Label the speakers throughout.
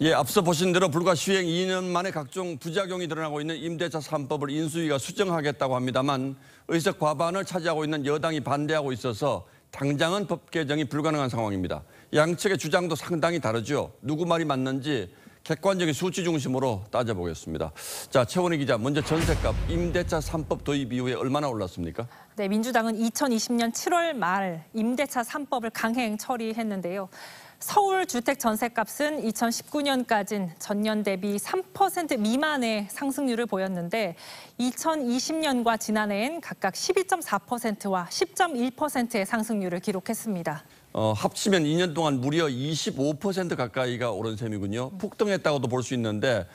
Speaker 1: 예, 앞서 보신 대로 불과 시행 2년 만에 각종 부작용이 드러나고 있는 임대차 3법을 인수위가 수정하겠다고 합니다만 의석 과반을 차지하고 있는 여당이 반대하고 있어서 당장은 법 개정이 불가능한 상황입니다. 양측의 주장도 상당히 다르죠. 누구 말이 맞는지 객관적인 수치 중심으로 따져보겠습니다. 자, 최원희 기자, 먼저 전셋값 임대차 3법 도입 이후에 얼마나 올랐습니까?
Speaker 2: 네, 민주당은 2020년 7월 말 임대차 3법을 강행 처리했는데요. 서울 주택 전셋값은 2019년까지는 전년 대비 3% 미만의 상승률을 보였는데 2020년과 지난해엔 각각 12.4%와 10.1%의 상승률을 기록했습니다.
Speaker 1: 합치면 2년 동안 무려 25% 가까이가 오른 셈이군요. 폭등했다고도 볼 수 있는데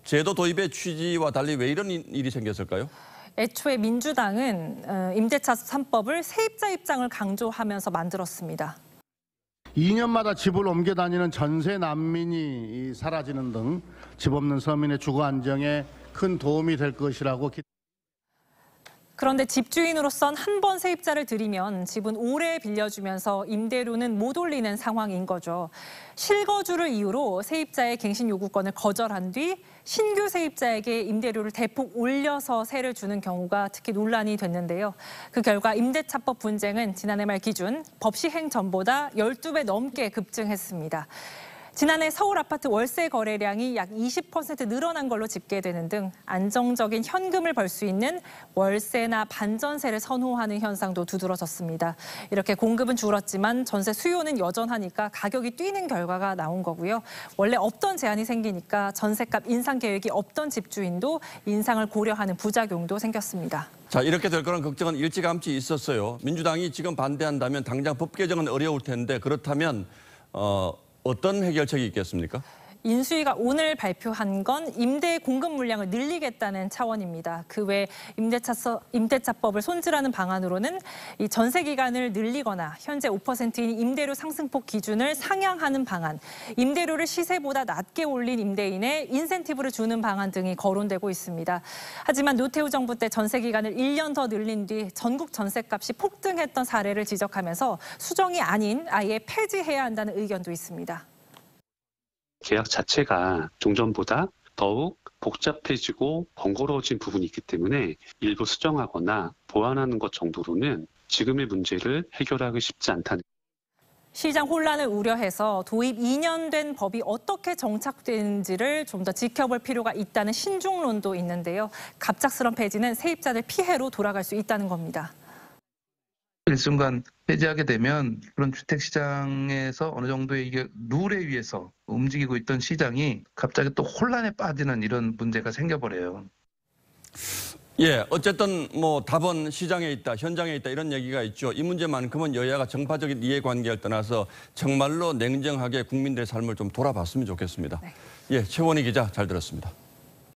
Speaker 1: 제도 도입의 취지와 달리 왜 이런 일이 생겼을까요?
Speaker 2: 애초에 민주당은 임대차 3법을 세입자 입장을 강조하면서 만들었습니다.
Speaker 3: 2년마다 집을 옮겨 다니는 전세 난민이 사라지는 등 집 없는 서민의 주거 안정에 큰 도움이 될 것이라고
Speaker 2: 그런데 집주인으로선 한 번 세입자를 들이면 집은 오래 빌려주면서 임대료는 못 올리는 상황인 거죠. 실거주를 이유로 세입자의 갱신 요구권을 거절한 뒤 신규 세입자에게 임대료를 대폭 올려서 세를 주는 경우가 특히 논란이 됐는데요. 그 결과 임대차법 분쟁은 지난해 말 기준 법 시행 전보다 12배 넘게 급증했습니다. 지난해 서울 아파트 월세 거래량이 약 20% 늘어난 걸로 집계되는 등 안정적인 현금을 벌 수 있는 월세나 반전세를 선호하는 현상도 두드러졌습니다. 이렇게 공급은 줄었지만 전세 수요는 여전하니까 가격이 뛰는 결과가 나온 거고요. 원래 없던 제한이 생기니까 전세값 인상 계획이 없던 집주인도 인상을 고려하는 부작용도 생겼습니다.
Speaker 1: 자, 이렇게 될 거란 걱정은 일찌감치 있었어요. 민주당이 지금 반대한다면 당장 법 개정은 어려울 텐데 그렇다면 어떤 해결책이 있겠습니까?
Speaker 2: 인수위가 오늘 발표한 건 임대 공급 물량을 늘리겠다는 차원입니다. 그 외 임대차법을 손질하는 방안으로는 이 전세 기간을 늘리거나 현재 5%인 임대료 상승폭 기준을 상향하는 방안, 임대료를 시세보다 낮게 올린 임대인에 인센티브를 주는 방안 등이 거론되고 있습니다. 하지만 노태우 정부 때 전세 기간을 1년 더 늘린 뒤 전국 전세값이 폭등했던 사례를 지적하면서 수정이 아닌 아예 폐지해야 한다는 의견도 있습니다.
Speaker 4: 계약 자체가 종전보다 더욱 복잡해지고 번거로워진 부분이 있기 때문에 일부 수정하거나 보완하는 것 정도로는 지금의 문제를 해결하기 쉽지 않다는.
Speaker 2: 시장 혼란을 우려해서 도입 2년 된 법이 어떻게 정착되는지를 좀 더 지켜볼 필요가 있다는 신중론도 있는데요. 갑작스런 폐지는 세입자들 피해로 돌아갈 수 있다는 겁니다.
Speaker 5: 일순간 폐지하게 되면 그런 주택시장에서 어느 정도의 이게 룰에 의해서 움직이고 있던 시장이 갑자기 또 혼란에 빠지는 이런 문제가 생겨버려요.
Speaker 1: 예, 어쨌든 뭐 답은 시장에 있다, 현장에 있다 이런 얘기가 있죠. 이 문제만큼은 여야가 정파적인 이해관계를 떠나서 정말로 냉정하게 국민들의 삶을 좀 돌아봤으면 좋겠습니다. 네. 예, 최원희 기자 잘 들었습니다.